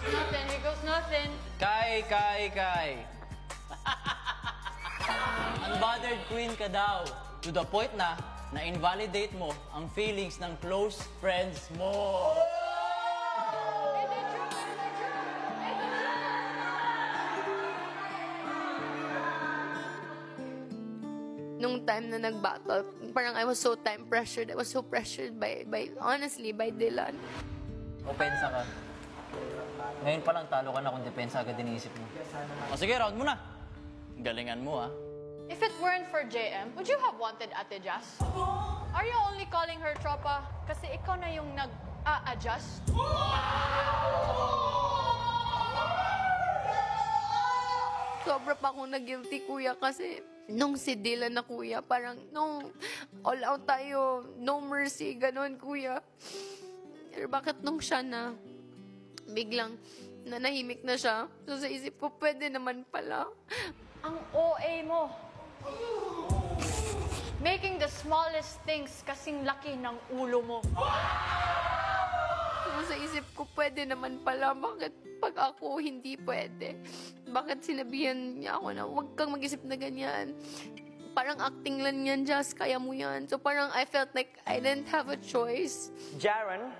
Nothing. Here goes nothing. Kai. Unbothered queen ka daw. To the point na na-invalidate mo ang feelings ng close friends mo. Nung time na nag-battle, parang I was so time pressured. I was so pressured honestly, by Dylan. Opensa ka. Ngayon pa lang talo ka na kung depensa agad iniisip mo. O sige, round mo na. Galingan mo, ha? If it weren't for JM, would you have wanted Ate Jazz? Are you only calling her tropa kasi ikaw na yung nag-a-adjust? Sobra pa akong nag-guilty, kuya, kasi nung si Dylan na, kuya, parang nung all out tayo, no mercy, ganun, kuya. Pero bakit nung siya na, biglang nanahimik na siya, so sa isip ko, pwede naman pala. Ang OA mo. Making the smallest things kasing laki ng ulo mo. So sa isip ko, pwede naman pala. Bakit pag ako hindi pwede? Bakit sinabihan niya ako na huwag kang mag-isip na ganyan? Parang acting lang yan, Jazz. Kaya mo yan. So parang I felt like I didn't have a choice. Jaren,